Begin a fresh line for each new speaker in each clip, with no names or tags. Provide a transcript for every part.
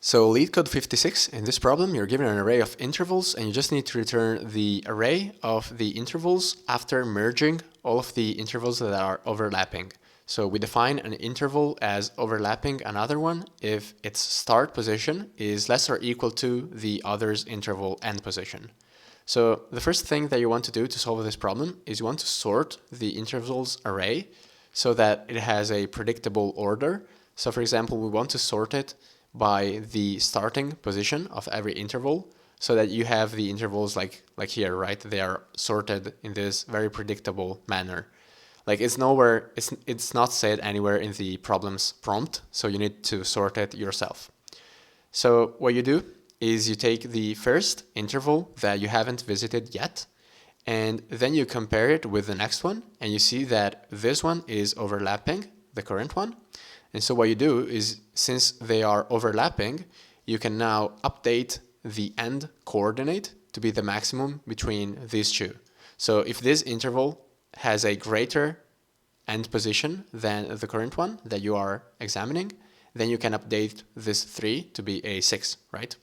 So LeetCode 56, in this problem, you're given an array of intervals and you just need to return the array of the intervals after merging all of the intervals that are overlapping. So we define an interval as overlapping another one if its start position is less or equal to the other's interval end position. So the first thing that you want to do to solve this problem is you want to sort the intervals array so that it has a predictable order. So for example, we want to sort it by the starting position of every interval so that you have the intervals like here, right? They are sorted in this very predictable manner. Like it's not said anywhere in the problem's prompt, so you need to sort it yourself. So what you do is you take the first interval that you haven't visited yet, and then you compare it with the next one, and you see that this one is overlapping the current one. And so what you do is, since they are overlapping, you can now update the end coordinate to be the maximum between these two. So if this interval has a greater end position than the current one that you are examining, then you can update this 3 to be a 6, right?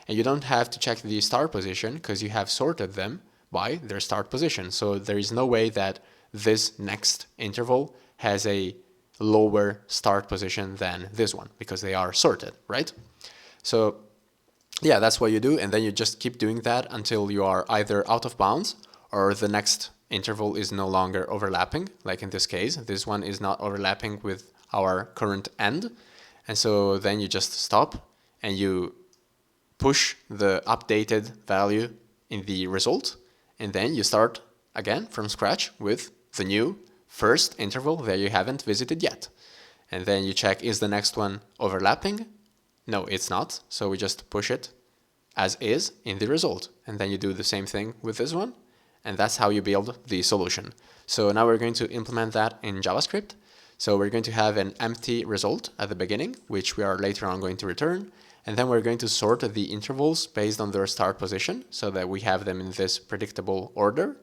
And you don't have to check the start position because you have sorted them by their start position. So there is no way that this next interval has a lower start position than this one because they are sorted, right? So yeah, that's what you do, and then you just keep doing that until you are either out of bounds or the next interval is no longer overlapping. Like in this case, this one is not overlapping with our current end, and so then you just stop and you push the updated value in the result, and then you start again from scratch with the new first interval that you haven't visited yet. And then you check, is the next one overlapping? No, it's not. So we just push it as is in the result. And then you do the same thing with this one. And that's how you build the solution. So now we're going to implement that in JavaScript. So we're going to have an empty result at the beginning, which we are later on going to return. And then we're going to sort the intervals based on their start position so that we have them in this predictable order.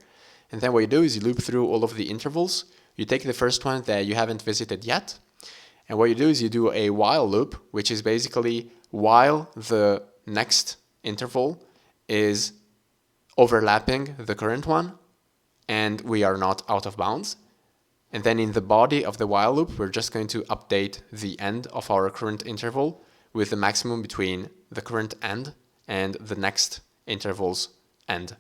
And then what you do is you loop through all of the intervals. You take the first one that you haven't visited yet. And what you do is you do a while loop, which is basically while the next interval is overlapping the current one and we are not out of bounds. And then in the body of the while loop, we're just going to update the end of our current interval with the maximum between the current end and the next interval's end.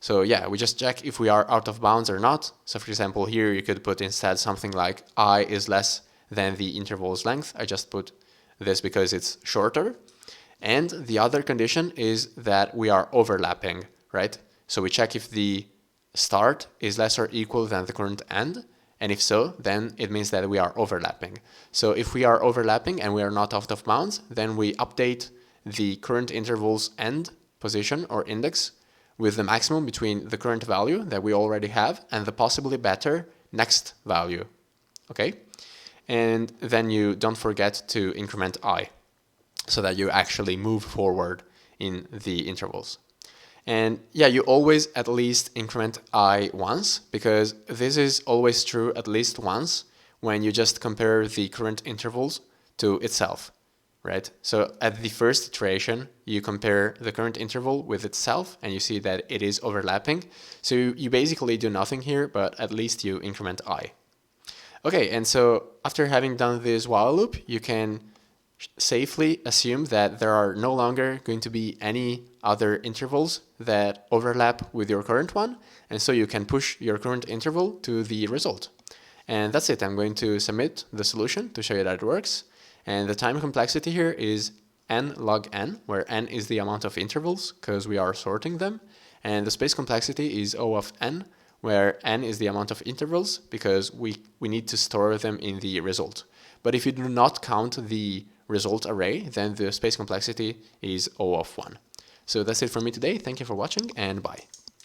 So yeah, we just check if we are out of bounds or not. So for example, here you could put instead something like I is less than the interval's length. I just put this because it's shorter. And the other condition is that we are overlapping, right? So we check if the start is less or equal than the current end. And if so, then it means that we are overlapping. So if we are overlapping and we are not out of bounds, then we update the current interval's end position or index with the maximum between the current value that we already have and the possibly better next value, okay? And then you don't forget to increment I so that you actually move forward in the intervals. And yeah, you always at least increment I once, because this is always true at least once when you just compare the current intervals to itself. Right? So at the first iteration, you compare the current interval with itself and you see that it is overlapping. So you basically do nothing here, but at least you increment I. Okay, and so after having done this while loop, you can safely assume that there are no longer going to be any other intervals that overlap with your current one. And so you can push your current interval to the result. And that's it. I'm going to submit the solution to show you that it works. And the time complexity here is n log n, where n is the amount of intervals because we are sorting them. And the space complexity is O of n, where n is the amount of intervals because we need to store them in the result. But if you do not count the result array, then the space complexity is O of 1. So that's it for me today. Thank you for watching and bye.